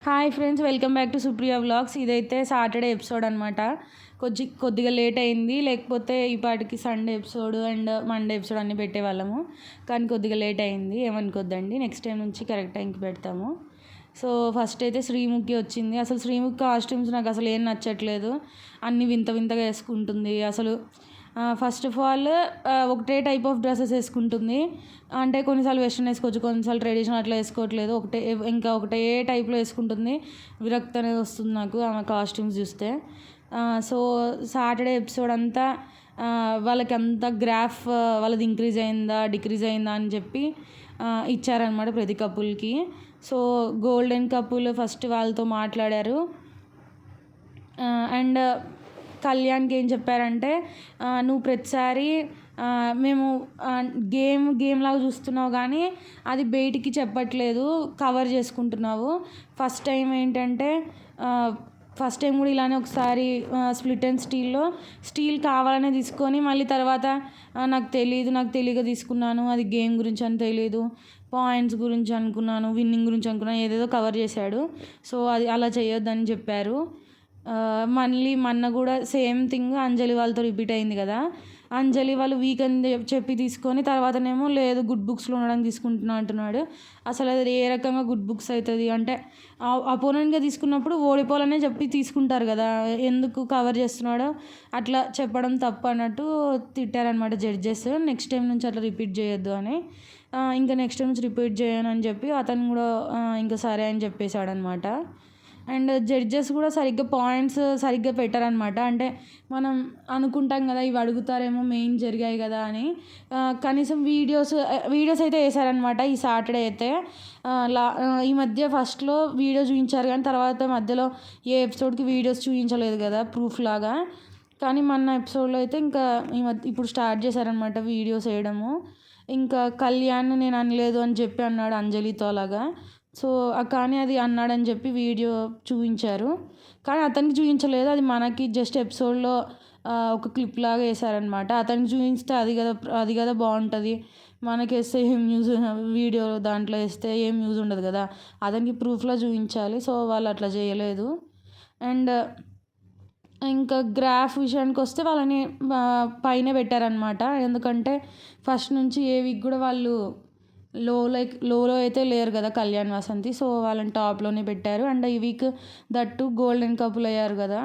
Hi friends, welcome back to Supriya vlogs. ఇదైతే Saturday episode అనమాట. కొద్దిగా లేట్ అయింది, లేకపోతే ఈ పాటికి Sunday episode and Monday episode అన్నీ పెట్టేవాళ్ళము. కానీ కొద్దిగా లేట్ అయింది, ఏమనుకోద్దండి. నెక్స్ట్ టైం నుంచి కరెక్ట్ టైంకి పెడతాము. సో ఫస్ట్ అయితే శ్రీముఖి వచ్చింది. అసలు శ్రీముఖి కాస్ట్యూమ్స్ నాకు అసలు ఏం నచ్చట్లేదు. అన్నీ వింత వింతగా వేసుకుంటుంది. అసలు ఫస్ట్ ఆఫ్ ఆల్ ఒకటే టైప్ ఆఫ్ డ్రెస్సెస్ వేసుకుంటుంది. అంటే కొన్నిసార్లు వెస్ట్రన్ వేసుకోవచ్చు, కొన్నిసార్లు ట్రెడిషనల్ అట్లా వేసుకోవట్లేదు. ఒకటే టైప్లో వేసుకుంటుంది. విరక్తి అనేది వస్తుంది నాకు ఆమె కాస్ట్యూమ్స్ చూస్తే. సో సాటర్డే ఎపిసోడ్ అంతా వాళ్ళకి అంత గ్రాఫ్ వాళ్ళది ఇంక్రీజ్ అయిందా డిక్రీజ్ అయిందా అని చెప్పి ఇచ్చారనమాట ప్రతి కపుల్కి. సో గోల్డెన్ కపుల్ ఫస్ట్ వాళ్ళతో మాట్లాడారు. అండ్ కళ్యాణ్కి ఏం చెప్పారంటే, నువ్వు ప్రతిసారి మేము గేమ్ లాగా చూస్తున్నావు కానీ అది బయటికి చెప్పట్లేదు, కవర్ చేసుకుంటున్నావు. ఫస్ట్ టైం కూడా ఇలానే ఒకసారి స్ప్లిట్ అండ్ స్టీల్ కావాలనే తీసుకొని మళ్ళీ తర్వాత నాకు తెలియక తీసుకున్నాను, అది గేమ్ గురించి అని తెలియదు, పాయింట్స్ గురించి అనుకున్నాను, విన్నింగ్ గురించి అనుకున్నాను, ఏదేదో కవర్ చేశాడు. సో అది అలా చేయొద్దని చెప్పారు. మళ్ళీ మొన్న కూడా సేమ్ థింగ్ అంజలి వాళ్ళతో రిపీట్ అయింది కదా. అంజలి వాళ్ళు వీక్ అని చెప్పి తీసుకొని తర్వాతనేమో లేదు గుడ్ బుక్స్లో ఉండడానికి తీసుకుంటున్నా అంటున్నాడు. అసలు అది ఏ రకంగా గుడ్ బుక్స్ అవుతుంది అంటే, అపోనెంట్గా తీసుకున్నప్పుడు ఓడిపోవాలనే చెప్పి తీసుకుంటారు కదా, ఎందుకు కవర్ చేస్తున్నాడో అట్లా చెప్పడం తప్పు అన్నట్టు తిట్టారనమాట జడ్జెస్. నెక్స్ట్ టైం నుంచి అట్లా రిపీట్ చేయొద్దు అని. ఇంకా నెక్స్ట్ టైం నుంచి రిపీట్ చేయను అని చెప్పి అతను కూడా ఇంకా సరే అని చెప్పేశాడనమాట. అండ్ జడ్జెస్ కూడా పాయింట్స్ సరిగ్గా పెట్టారనమాట. అంటే మనం అనుకుంటాం కదా ఇవి అడుగుతారేమో మెయిన్ జరిగాయి కదా అని. కనీసం వీడియోస్ అయితే వేశారనమాట ఈ సాటర్డే అయితే. ఈ మధ్య ఫస్ట్లో వీడియో చూపించారు కానీ తర్వాత మధ్యలో ఏ ఎపిసోడ్కి వీడియోస్ చూపించలేదు కదా ప్రూఫ్ లాగా. కానీ మన ఎపిసోడ్లో అయితే ఇంకా ఇప్పుడు స్టార్ట్ చేశారనమాట వీడియోస్ వేయడము. ఇంకా కళ్యాణ్ నేను అనలేదు అని చెప్పి అన్నాడు అంజలితో అలాగా. సో కానీ అది అన్నాడని చెప్పి వీడియో చూపించారు, కానీ అతనికి చూపించలేదు. అది మనకి జస్ట్ ఎపిసోడ్లో ఒక క్లిప్ లాగా వేశారనమాట. అతనికి చూపిస్తే అది కదా బాగుంటుంది, మనకి వేస్తే ఏం న్యూస్, వీడియో దాంట్లో వేస్తే ఏం న్యూస్ ఉండదు కదా, అతనికి ప్రూఫ్లో చూపించాలి. సో వాళ్ళు అట్లా చేయలేదు. అండ్ ఇంకా గ్రాఫ్ విషయానికి వస్తే వాళ్ళని పైన పెట్టారనమాట. ఎందుకంటే ఫస్ట్ నుంచి ఏ వీక్ కూడా వాళ్ళు లోలో అయితే లేరు కదా కళ్యాణ్ వసంతి. సో వాళ్ళని టాప్లోనే పెట్టారు. అండ్ ఈ వీక్ దట్టు గోల్డెన్ కపుల్ అయ్యారు కదా,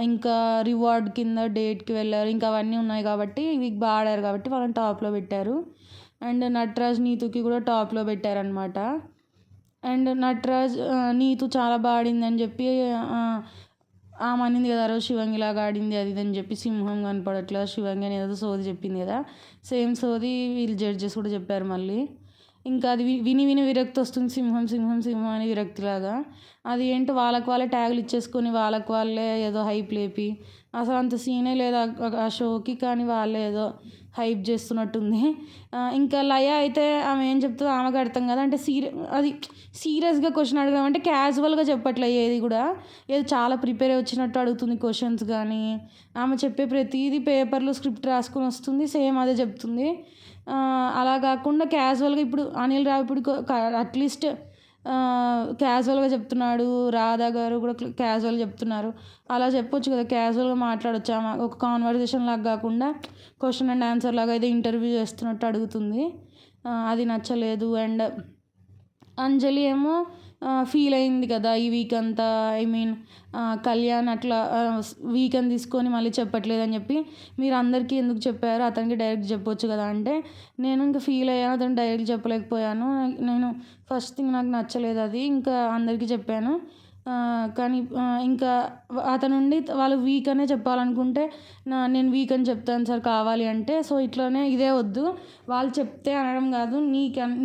ఇంకా రివార్డ్ కింద డేట్కి వెళ్ళారు, ఇంకా అవన్నీ ఉన్నాయి కాబట్టి ఈ వీక్ బాగా ఆడారు కాబట్టి వాళ్ళని టాప్లో పెట్టారు. అండ్ నటరాజ్ నీతుకి కూడా టాప్లో పెట్టారనమాట. అండ్ నటరాజ్ నీతు చాలా బాగా ఆడింది అని చెప్పి ఆమె అనింది కదా, రోజు శివంగిలాగా ఆడింది అది ఇది అని చెప్పి, సింహం కనపడట్లేదు శివంగి అని ఏదో సోది చెప్పింది కదా, సేమ్ సోది వీళ్ళు జడ్జెస్ కూడా చెప్పారు మళ్ళీ. ఇంకా అది విని విరక్తి వస్తుంది, సింహం సింహం సింహం అని విరక్తిలాగా. అది ఏంటో వాళ్ళే ట్యాగులు ఇచ్చేసుకొని వాళ్ళే ఏదో హైప్ లేపి, అసలు అంత సీనే లేదు ఆ షోకి, కానీ వాళ్ళే ఏదో హైప్ చేస్తున్నట్టుంది. ఇంకా లయ అయితే ఆమె ఏం చెప్తుందో ఆమెకు అర్థం కదా. అంటే అది సీరియస్గా క్వశ్చన్ అడగడం అంటే క్యాజువల్గా చెప్పట్లే, ఏది కూడా ఏదో చాలా ప్రిపేర్ వచ్చినట్టు అడుగుతుంది క్వశ్చన్స్. కానీ ఆమె చెప్పే ప్రతిదీ పేపర్లో స్క్రిప్ట్ రాసుకొని వస్తుంది, సేమ్ అదే చెప్తుంది. అలా కాకుండా క్యాజువల్గా ఇప్పుడు అనిల్ రావిపూడి అట్లీస్ట్ క్యాజువల్గా చెప్తున్నాడు, రాధా గారు కూడా క్యాజువల్గా చెప్తున్నారు, అలా చెప్పొచ్చు కదా, క్యాజువల్గా మాట్లాడొచ్చు. ఆమె ఒక కాన్వర్జేషన్ లాగా కాకుండా క్వశ్చన్ అండ్ ఆన్సర్ లాగా అయితే ఇంటర్వ్యూ చేస్తున్నట్టు అడుగుతుంది. అది నచ్చలేదు. అండ్ అంజలి ఏమో ఫీల్ అయింది కదా ఈ వీక్ అంతా, కళ్యాణ్ అట్లా వీకెండ్ తీసుకొని మళ్ళీ చెప్పట్లేదని చెప్పి, మీరు అందరికీ ఎందుకు చెప్పారు, అతనికి డైరెక్ట్ చెప్పొచ్చు కదా అంటే, నేను ఇంకా ఫీల్ అయ్యాను, అతను డైరెక్ట్ చెప్పలేకపోయాను, నేను ఫస్ట్ థింగ్ నాకు నచ్చలేదు అది, ఇంకా అందరికీ చెప్పాను. కానీ ఇంకా అతనుండి వాళ్ళు వీక్ అనే చెప్పాలనుకుంటే నేను వీక్ అని చెప్తాను సార్ కావాలి అంటే, సో ఇట్లానే ఇదే వద్దు, వాళ్ళు చెప్తే అనడం కాదు,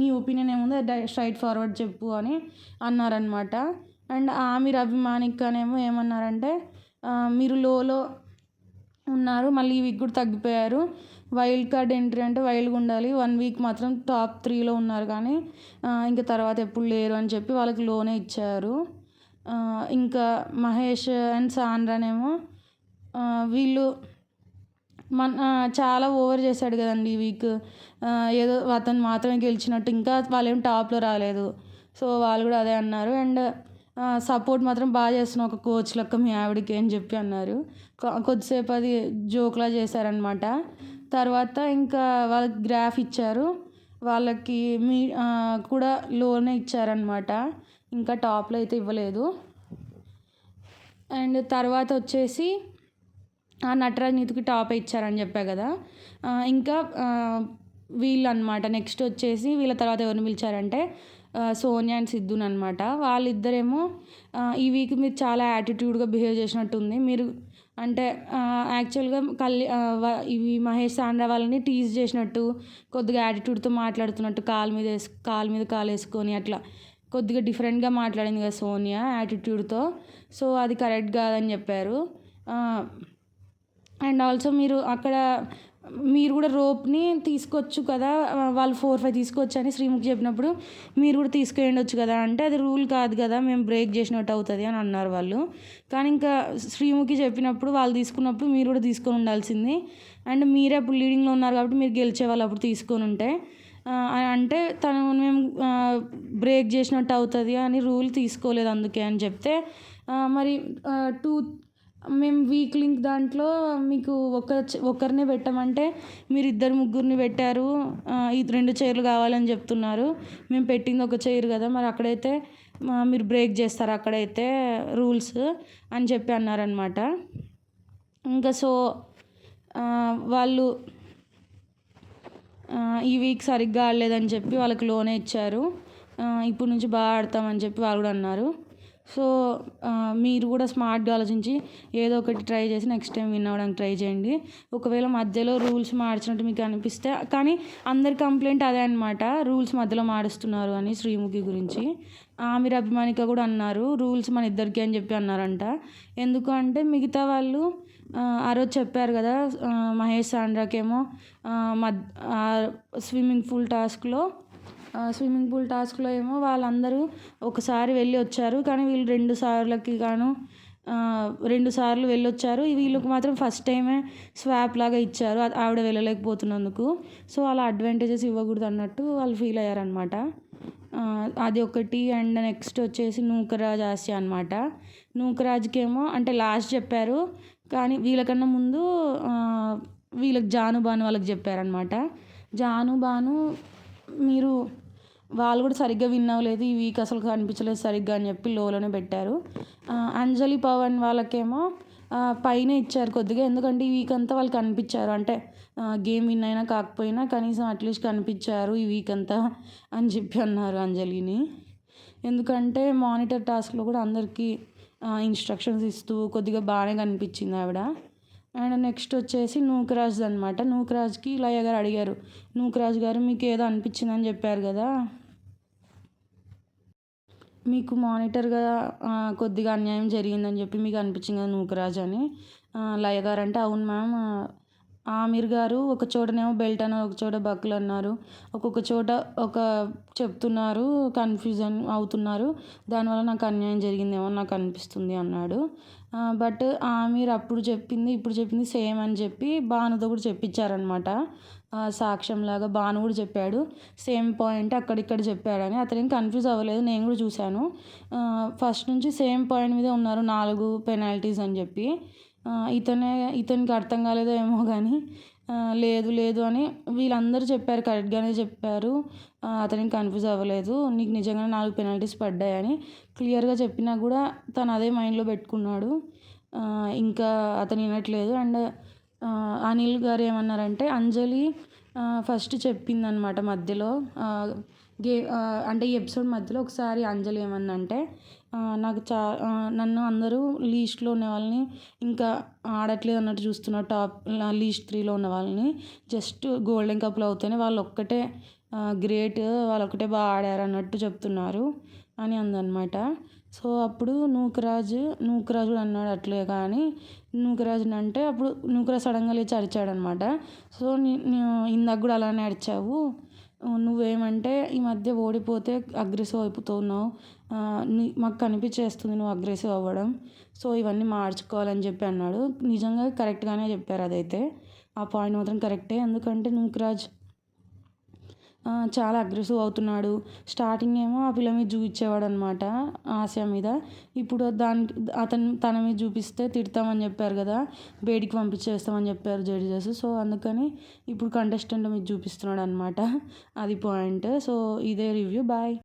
నీ ఒపీనియన్ ఏముందో స్ట్రైట్ ఫార్వర్డ్ చెప్పు అని అన్నారనమాట. అండ్ ఆమిర్ అభిమానికనేమో ఏమన్నారంటే, మీరు లోలో ఉన్నారు, మళ్ళీ ఈ వీక్ కూడా తగ్గిపోయారు, వైల్డ్ కార్డ్ ఎంట్రీ అంటే వైల్డ్గా ఉండాలి, 1 వీక్ మాత్రం టాప్ 3లో ఉన్నారు కానీ ఇంకా తర్వాత ఎప్పుడు లేరు అని చెప్పి వాళ్ళకి లోనే ఇచ్చారు. ఇంకా మహేష్ అండ్ సాండ్రానేమో వీళ్ళు చాలా ఓవర్ చేశాడు కదండి ఈ వీక్, ఏదో అతను మాత్రమే గెలిచినట్టు, ఇంకా వాళ్ళేం టాప్లో రాలేదు. సో వాళ్ళు కూడా అదే అన్నారు. అండ్ సపోర్ట్ మాత్రం బాగా చేస్తున్నావు ఒక కోచ్ లెక్క మీ ఆవిడకి అని చెప్పి అన్నారు. కొద్దిసేపు అది జోక్లా చేశారనమాట. తర్వాత ఇంకా వాళ్ళకి గ్రాఫ్ ఇచ్చారు. వాళ్ళకి కూడా లోనే ఇచ్చారనమాట. ఇంకా టాప్లో అయితే ఇవ్వలేదు. అండ్ తర్వాత వచ్చేసి నటరాజ్ నీతుకి టాప్ ఇచ్చారని చెప్పా కదా. ఇంకా వీళ్ళు అనమాట. నెక్స్ట్ వచ్చేసి వీళ్ళ తర్వాత ఎవరిని పిలిచారంటే సోనియా అండ్ సిద్ధుని అనమాట. వాళ్ళిద్దరేమో ఈ వీక్ మీరు చాలా యాటిట్యూడ్గా బిహేవ్ చేసినట్టుంది. మీరు అంటే యాక్చువల్గా ఇవి మహేష్ సాండ్రా వాళ్ళని టీజ్ చేసినట్టు కొద్దిగా యాటిట్యూడ్తో మాట్లాడుతున్నట్టు కాలు మీద కాలు వేసుకొని అట్లా కొద్దిగా డిఫరెంట్గా మాట్లాడింది కదా సోనియా యాటిట్యూడ్తో. సో అది కరెక్ట్ కాదని చెప్పారు. అండ్ ఆల్సో మీరు కూడా రోప్ని తీసుకోవచ్చు కదా, వాళ్ళు 4-5 తీసుకోవచ్చు అని శ్రీముఖి చెప్పినప్పుడు మీరు కూడా తీసుకెళ్ళొచ్చు కదా అంటే అది రూల్ కాదు కదా, మేము బ్రేక్ చేసినట్టు అవుతుంది అని అన్నారు వాళ్ళు. కానీ ఇంకా శ్రీముఖి చెప్పినప్పుడు వాళ్ళు తీసుకున్నప్పుడు మీరు కూడా తీసుకొని ఉండాల్సింది. అండ్ మీరే అప్పుడు లీడింగ్లో ఉన్నారు కాబట్టి మీరు గెలిచేవాళ్ళు అప్పుడు తీసుకొని ఉంటే. అంటే మేము బ్రేక్ చేసినట్టు అవుతుంది అని రూల్ తీసుకోలేదు అందుకే అని చెప్తే మరి మేము వీక్ లింక్ దాంట్లో మీకు ఒకరినే పెట్టమంటే మీరు 2-3 పెట్టారు. 2 చైర్లు కావాలని చెప్తున్నారు. మేము పెట్టింది ఒక చైర్ కదా, మరి అక్కడైతే మీరు బ్రేక్ చేస్తారు అక్కడైతే రూల్స్ అని చెప్పి అన్నారనమాట. ఇంకా సో వాళ్ళు ఈ వీక్ సరిగ్గా ఆడలేదని చెప్పి వాళ్ళకి లోనే ఇచ్చారు. ఇప్పుడు నుంచి బాగా ఆడతామని చెప్పి వాళ్ళు కూడా అన్నారు. సో మీరు కూడా స్మార్ట్గా ఆలోచించి ఏదో ఒకటి ట్రై చేసి నెక్స్ట్ టైం విన్ అవ్వడానికి ట్రై చేయండి. ఒకవేళ మధ్యలో రూల్స్ మార్చినట్టు మీకు అనిపిస్తే, కానీ అందరి కంప్లైంట్ అదే అనమాట, రూల్స్ మధ్యలో మారుస్తున్నారు అని శ్రీముఖి గురించి. మీరు అభిమానిక కూడా అన్నారు రూల్స్ మన ఇద్దరికి అని చెప్పి అన్నారంట. ఎందుకు అంటే మిగతా వాళ్ళు ఆ రోజు చెప్పారు కదా, మహేష్ సాండ్రాకేమో స్విమ్మింగ్ పూల్ టాస్క్లో ఏమో వాళ్ళందరూ ఒకసారి వెళ్ళి వచ్చారు, కానీ వీళ్ళు 2 సార్లకి గాను 2 సార్లు వెళ్ళొచ్చారు. వీళ్ళకి మాత్రం ఫస్ట్ టైమే స్వాప్ లాగా ఇచ్చారు ఆవిడ వెళ్ళలేకపోతున్నందుకు. సో అలా అడ్వాంటేజెస్ ఇవ్వకూడదు అన్నట్టు వాళ్ళు ఫీల్ అయ్యారనమాట. అది ఒకటి. అండ్ నెక్స్ట్ వచ్చేసి నూకరాజ్ ఆసియా అనమాట. నూకరాజ్కేమో అంటే లాస్ట్ చెప్పారు, కానీ వీళ్ళకన్నా ముందు వీళ్ళకి జాను బాను వాళ్ళకి చెప్పారనమాట. జాను బాను వాళ్ళు కూడా సరిగ్గా విన్ అవ్వలేదు ఈ వీక్, అసలు కనిపించలేదు సరిగ్గా అని చెప్పి లోలోనే పెట్టారు. అంజలి పవన్ వాళ్ళకేమో పైన ఇచ్చారు కొద్దిగా, ఎందుకంటే ఈ వీక్ అంతా వాళ్ళు కనిపించారు. అంటే గేమ్ విన్ అయినా కాకపోయినా కనీసం అట్లీస్ట్ కనిపించారు ఈ వీక్ అంతా అని చెప్పి అన్నారు అంజలిని. ఎందుకంటే మానిటర్ టాస్క్లో కూడా అందరికీ ఇన్స్ట్రక్షన్స్ ఇస్తూ కొద్దిగా బాగానే కనిపించింది ఆవిడ. అండ్ నెక్స్ట్ వచ్చేసి నూకరాజ్ అనమాట. నూకరాజ్కి లయ గారు అడిగారు, నూకరాజ్ గారు మీకు ఏదో అనిపించిందని చెప్పారు కదా, మీకు మానిటర్గా కొద్దిగా అన్యాయం జరిగిందని చెప్పి మీకు అనిపించింది కదా నూకరాజ్ అని. లయ గారు అంటే అవును మ్యామ్, ఆమిర్ గారు ఒక చోటనేమో బెల్ట్ అన్నారు, ఒక చోట బక్కులు అన్నారు, ఒక్కొక్క చోట చెప్తున్నారు, కన్ఫ్యూజన్ అవుతున్నారు, దానివల్ల నాకు అన్యాయం జరిగిందేమో నాకు అనిపిస్తుంది అన్నాడు. బట్ ఆమిర్ అప్పుడు చెప్పింది ఇప్పుడు చెప్పింది సేమ్ అని చెప్పి భానుతో కూడా చెప్పించారనమాట. సాక్ష్యంలాగా భాను కూడా చెప్పాడు సేమ్ పాయింట్ అక్కడిక్కడ చెప్పాడని. అతనేం కన్ఫ్యూజ్ అవ్వలేదు, నేను కూడా చూశాను. ఫస్ట్ నుంచి సేమ్ పాయింట్ మీద ఉన్నారు, 4 పెనాల్టీస్ అని చెప్పి. ఇతనికి అర్థం కాలేదో ఏమో కానీ లేదు అని వీళ్ళందరూ చెప్పారు, కరెక్ట్గానే చెప్పారు, అతనికి కన్ఫ్యూజ్ అవ్వలేదు, నీకు నిజంగానే 4 పెనాల్టీస్ పడ్డాయని క్లియర్గా చెప్పినా కూడా తను అదే మైండ్లో పెట్టుకున్నాడు. ఇంకా అతను వినట్లేదు. అండ్ అనిల్ గారు ఏమన్నారంటే అంజలి ఫస్ట్ చెప్పిందనమాట మధ్యలో అంటే ఈ ఎపిసోడ్ మధ్యలో ఒకసారి అంజలి ఏమందంటే నాకు నన్ను అందరూ లీస్ట్లో ఉన్న వాళ్ళని ఇంకా ఆడట్లేదు అన్నట్టు చూస్తున్నారు, టాప్ లీస్ట్ 3లో ఉన్న వాళ్ళని జస్ట్ గోల్డెన్ కప్లో అవుతేనే వాళ్ళు ఒక్కటే గ్రేట్, వాళ్ళు ఒక్కటే బాగా ఆడారు అన్నట్టు చెప్తున్నారు అని అందనమాట. సో అప్పుడు నూకరాజు కూడా అన్నాడు అట్లే, కానీ నూకరాజుని అంటే అప్పుడు నూకరాజు సడన్గా లేచి అరిచాడనమాట. సో ఇందాక కూడా అలానే అరిచావు, నువ్వేమంటే ఈ మధ్య ఓడిపోతే అగ్రెసివ్ అయిపోతున్నావు, మాకు కనిపించేస్తుంది నువ్వు అగ్రెసివ్ అవ్వడం, సో ఇవన్నీ మార్చుకోవాలని చెప్పి అన్నాడు. నిజంగా కరెక్ట్గానే చెప్పారు అదైతే, ఆ పాయింట్ మాత్రం కరెక్టే. ఎందుకంటే నూకరాజ్ చాలా అగ్రెసివ్ అవుతున్నాడు. స్టార్టింగ్ ఏమో ఆ పిల్ల మీద చూపించేవాడు అనమాట, ఆసియా మీద. ఇప్పుడు తన మీద చూపిస్తే తిడతామని చెప్పారు కదా, బయటికి పంపించేస్తామని చెప్పారు జడ్జెస్. సో అందుకని ఇప్పుడు కంటెస్టెంట్ మీద చూపిస్తున్నాడు అనమాట. అది పాయింట్. సో ఇదే రివ్యూ. బాయ్.